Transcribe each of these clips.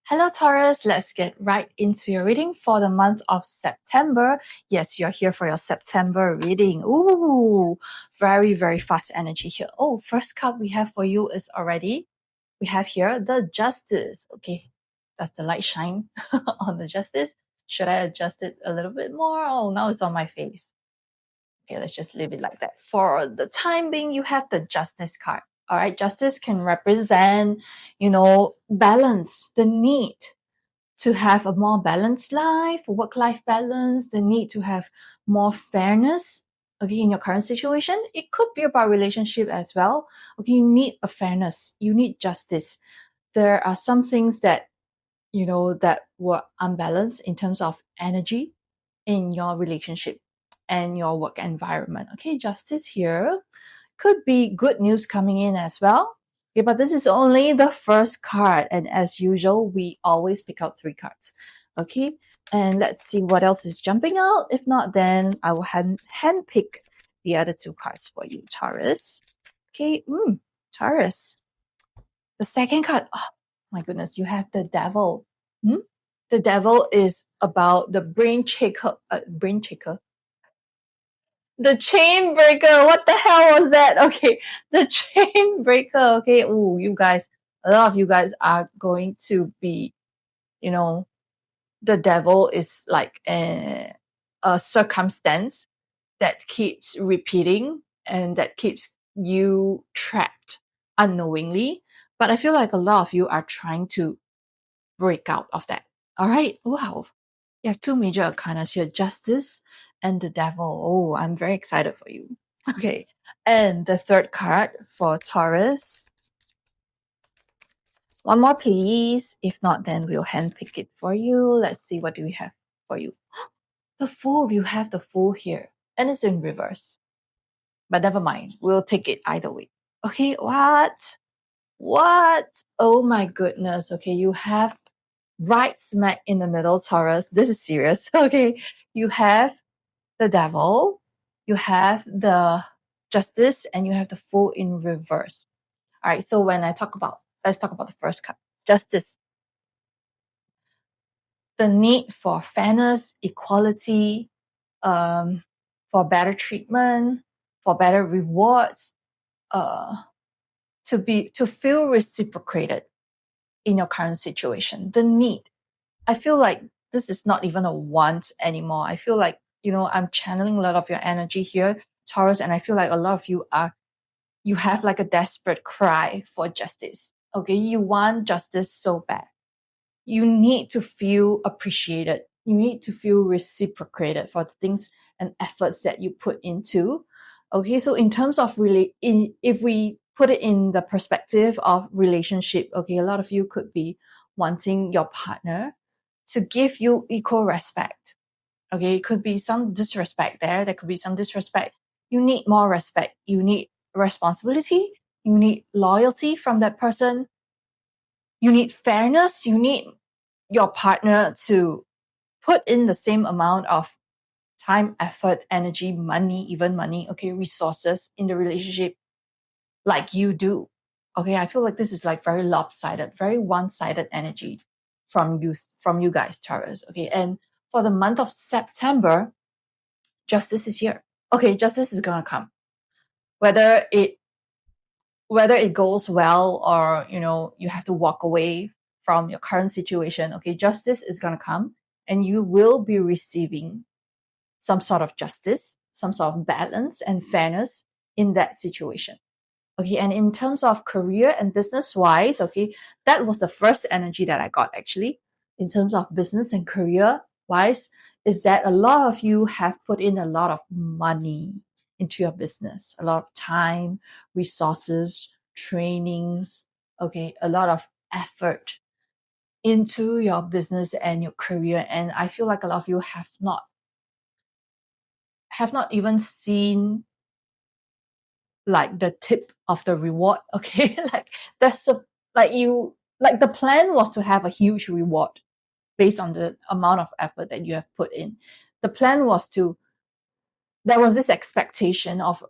Hello, Taurus. Let's get right into your reading for the month of September. Yes, you're here for your September reading. Ooh, very, very fast energy here. Oh, first card we have for you is we have here the Justice. Okay, does the light shine on the Justice? Should I adjust it a little bit more? Oh, now it's on my face. Okay, let's just leave it like that. For the time being, you have the Justice card. All right, Justice can represent, balance, the need to have a more balanced life, work-life balance, the need to have more fairness, okay, in your current situation. It could be about relationship as well. Okay, you need a fairness, you need justice. There are some things that, that were unbalanced in terms of energy in your relationship and your work environment. Okay, justice here could be good news coming in as well. Okay, but this is only the first card, and as usual, we always pick out 3 cards. Okay, and let's see what else is jumping out. If not, then I will hand pick the other 2 cards for you, Taurus. Okay, Taurus. The second card. Oh my goodness, you have the Devil. The Devil is about the brain shaker. The chain breaker. What the hell was that? Okay. The chain breaker. Okay. Ooh, you guys, a lot of you guys are going to be, the devil is like a circumstance that keeps repeating and that keeps you trapped unknowingly. But I feel like a lot of you are trying to break out of that. All right. Wow. You have 2 major arcanas here, Justice and the Devil. Oh, I'm very excited for you. Okay. And the third card for Taurus. One more, please. If not, then we'll handpick it for you. Let's see, what do we have for you? The Fool. You have the Fool here. And it's in reverse. But never mind. We'll take it either way. Okay, what? What? Oh my goodness. Okay, you have right smack in the middle, Taurus. This is serious. Okay, you have the Devil, you have the Justice, and you have the Fool in reverse. All right, so let's talk about the first card, Justice. The need for fairness, equality, for better treatment, for better rewards, to feel reciprocated in your current situation. The need. I feel like this is not even a want anymore. I feel like, I'm channeling a lot of your energy here, Taurus, and I feel like a lot of you have like a desperate cry for justice. Okay, you want justice so bad. You need to feel appreciated. You need to feel reciprocated for the things and efforts that you put into. Okay, so in terms of if we put it in the perspective of relationship, okay, a lot of you could be wanting your partner to give you equal respect. Okay, it could be some disrespect there. There could be some disrespect. You need more respect. You need responsibility. You need loyalty from that person. You need fairness. You need your partner to put in the same amount of time, effort, energy, money, okay, resources in the relationship like you do. Okay, I feel like this is like very lopsided, very one-sided energy from you guys, Taurus. Okay, and for the month of September, justice is here. Okay, justice is gonna come. Whether it goes well or you have to walk away from your current situation, okay, justice is gonna come and you will be receiving some sort of justice, some sort of balance and fairness in that situation. Okay, and in terms of career and business wise, okay, that was the first energy that I got actually. In terms of business and career wise, is that a lot of you have put in a lot of money into your business, a lot of time, resources, trainings, okay, a lot of effort into your business and your career. And I feel like a lot of you have not even seen like the tip of the reward. Okay, like the plan was to have a huge reward based on the amount of effort that you have put in. The plan was there was this expectation of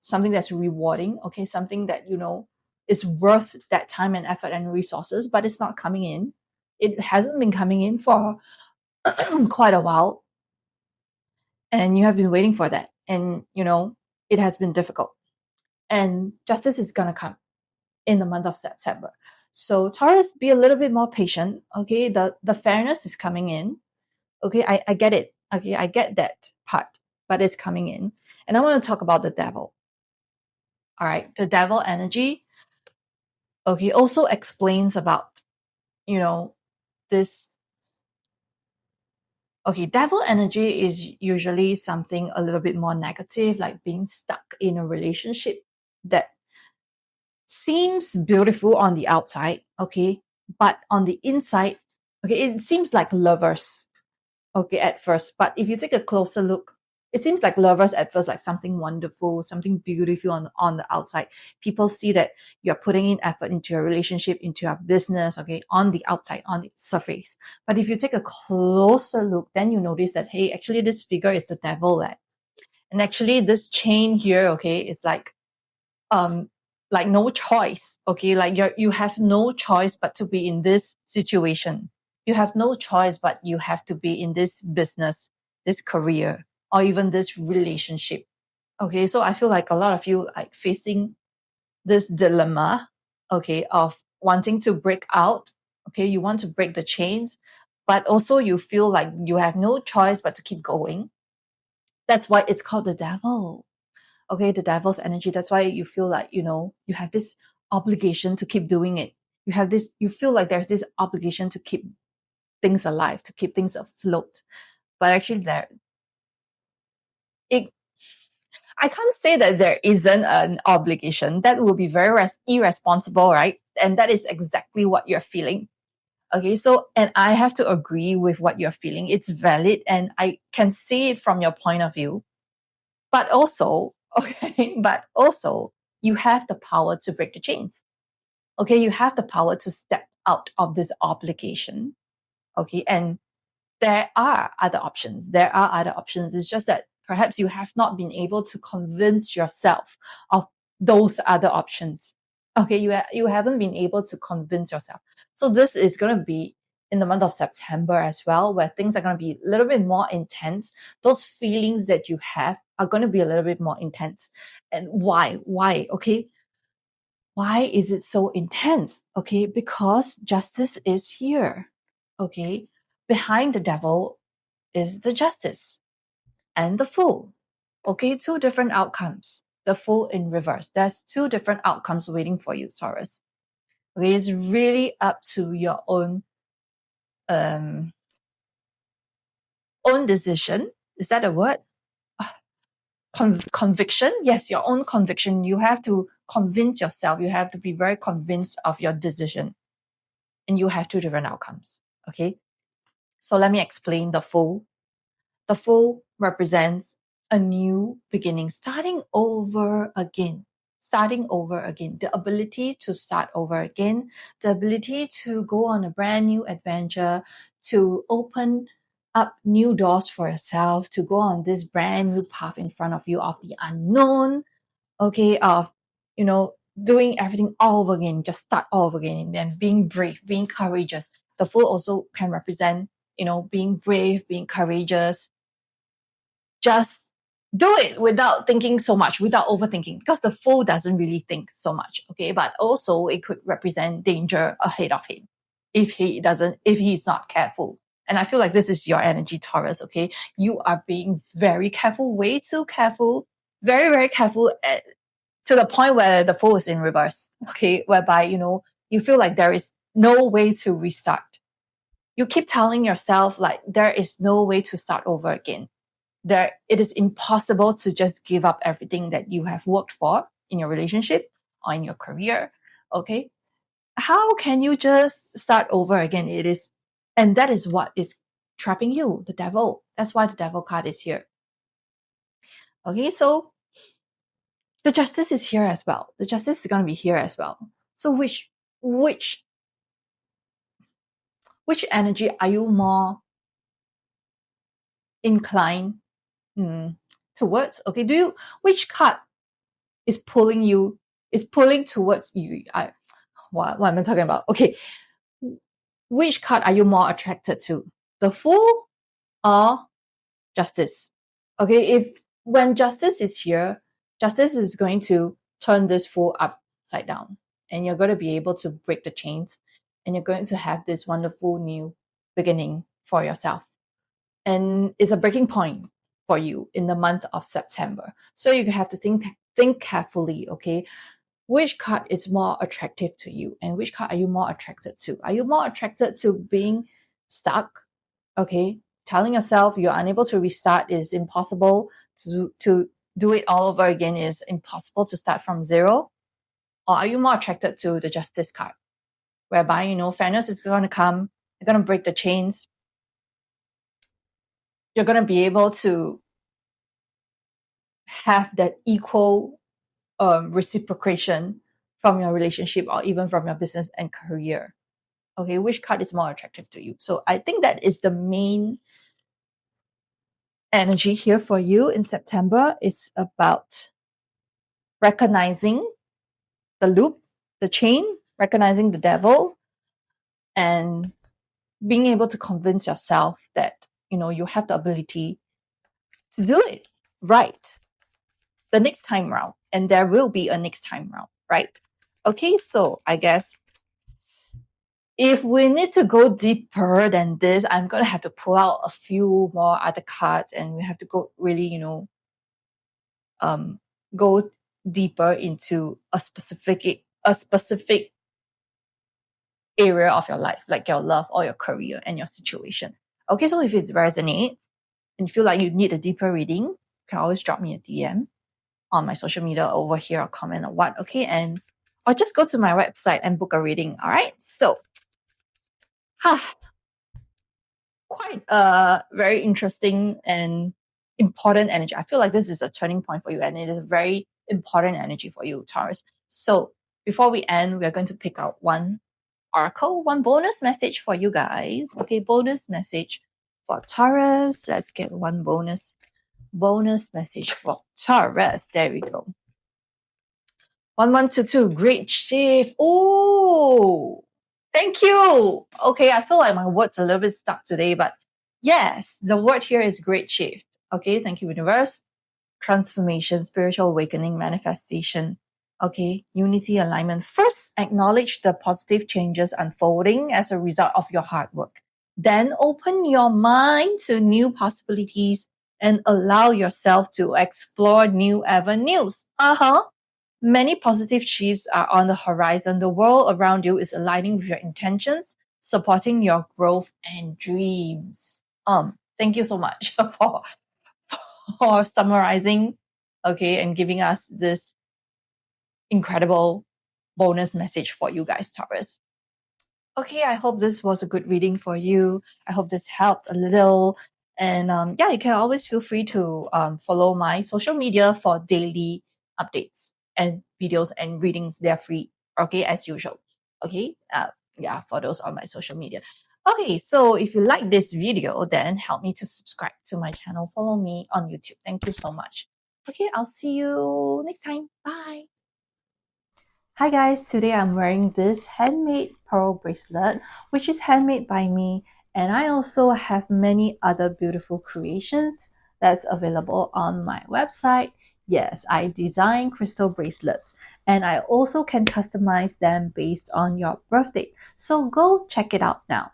something that's rewarding, okay, something that is worth that time and effort and resources, but it's not coming in. It hasn't been coming in for quite a while, and you have been waiting for that, and it has been difficult, and justice is going to come in the month of September. So Taurus, be a little bit more patient. Okay, the fairness is coming in. Okay, I get it. Okay, I get that part, but it's coming in. And I want to talk about the devil. All right, the devil energy, okay, also explains about, this. Okay, devil energy is usually something a little bit more negative, like being stuck in a relationship that seems beautiful on the outside, okay, but on the inside, okay, it seems like lovers, okay, at first. But if you take a closer look, it seems like lovers at first, like something wonderful, something beautiful on the outside. People see that you're putting in effort into your relationship, into your business, okay, on the outside, on the surface. But if you take a closer look, then you notice that, hey, actually this figure is the devil. And actually this chain here, okay, is like no choice, okay, like you have no choice but to be in this situation. You have no choice but you have to be in this business, this career, or even this relationship. Okay, so I feel like a lot of you like facing this dilemma, okay, of wanting to break out. Okay, you want to break the chains, but also you feel like you have no choice but to keep going. That's why it's called the devil. Okay, the devil's energy. That's why you feel like, you have this obligation to keep doing it. You feel like there's this obligation to keep things alive, to keep things afloat. But actually it, I can't say that there isn't an obligation. That will be very irresponsible, right? And that is exactly what you're feeling. Okay, so, and I have to agree with what you're feeling. It's valid and I can see it from your point of view. But also, okay, but also you have the power to break the chains. Okay, you have the power to step out of this obligation. Okay, and there are other options. There are other options. It's just that perhaps you have not been able to convince yourself of those other options. Okay, you haven't been able to convince yourself. So this is going to be in the month of September as well, where things are going to be a little bit more intense. Those feelings that you have are going to be a little bit more intense. And why? Why? Okay. Why is it so intense? Okay, because justice is here. Okay, behind the devil is the justice and the fool. Okay, two different outcomes. The fool in reverse. There's two different outcomes waiting for you, Taurus. Okay, it's really up to your um own decision. Is that a word? Conviction? Yes, your own conviction. You have to convince yourself. You have to be very convinced of your decision. And you have two different outcomes. Okay. So let me explain the fool. The fool represents a new beginning, starting over again. Starting over again. The ability to start over again, the ability to go on a brand new adventure, to open up new doors for yourself, to go on this brand new path in front of you of the unknown, okay, of, doing everything all over again, just start all over again, and then being brave, being courageous. The fool also can represent, being brave, being courageous, just do it without thinking so much, without overthinking, because the fool doesn't really think so much, okay? But also it could represent danger ahead of him if he's not careful. And I feel like this is your energy, Taurus, okay? You are being very careful, way too careful, very, very careful to the point where the fool is in reverse, okay? Whereby, you feel like there is no way to restart. You keep telling yourself like there is no way to start over again. It is impossible to just give up everything that you have worked for in your relationship or in your career. Okay. How can you just start over again? And that is what is trapping you, the devil. That's why the devil card is here. Okay. So the justice is here as well. The justice is going to be here as well. So which energy are you more inclined towards? Okay. Which card is pulling you It's pulling towards you. What am I talking about? Okay. Which card are you more attracted to? The Fool or Justice? Okay, when Justice is here, Justice is going to turn this Fool upside down, and you're going to be able to break the chains, and you're going to have this wonderful new beginning for yourself. And it's a breaking point for you in the month of September. So you have to think carefully, okay? Which card is more attractive to you, and which card are you more attracted to? Are you more attracted to being stuck? Okay, telling yourself you're unable to restart is impossible, to do it all over again is impossible, to start from zero? Or are you more attracted to the Justice card, whereby, you know, fairness is going to come, you're going to break the chains, you're going to be able to have that equal reciprocation from your relationship or even from your business and career? Okay, which card is more attractive to you? So I think that is the main energy here for you in September. Is about recognizing the loop, the chain, recognizing the devil, and being able to convince yourself that, you know, you have the ability to do it right the next time round. And there will be a next time round, right? Okay, so I guess if we need to go deeper than this, I'm going to have to pull out a few more other cards, and we have to go really, you know, go deeper into a specific area of your life, like your love or your career and your situation. Okay, so if it resonates and you feel like you need a deeper reading, you can always drop me a DM on my social media over here, or comment or what, okay? And or just go to my website and book a reading, all right? So, quite a very interesting and important energy. I feel like this is a turning point for you, and it is a very important energy for you, Taurus. So before we end, we are going to pick out one oracle, one bonus message for you guys. Okay, bonus message for Taurus. Let's get one bonus message for Taurus. There we go. 1122, great shift. Oh, thank you. Okay, I feel like my words are a little bit stuck today, but yes, the word here is great shift. Okay, thank you, universe. Transformation, spiritual awakening, manifestation. Okay, unity, alignment. First, acknowledge the positive changes unfolding as a result of your hard work. Then open your mind to new possibilities and allow yourself to explore new avenues. Many positive shifts are on the horizon. The world around you is aligning with your intentions, supporting your growth and dreams. Thank you so much for summarizing, okay, and giving us this incredible bonus message for you guys, Taurus. Okay, I hope this was a good reading for you. I hope this helped a little. And yeah, you can always feel free to follow my social media for daily updates and videos and readings. They're free, okay, as usual. Okay, yeah, for those on my social media. Okay, so if you like this video, then help me to subscribe to my channel. Follow me on YouTube. Thank you so much. Okay, I'll see you next time. Bye. Hi guys, today I'm wearing this handmade pearl bracelet, which is handmade by me, and I also have many other beautiful creations that's available on my website. Yes, I design crystal bracelets, and I also can customize them based on your birthday. So go check it out now.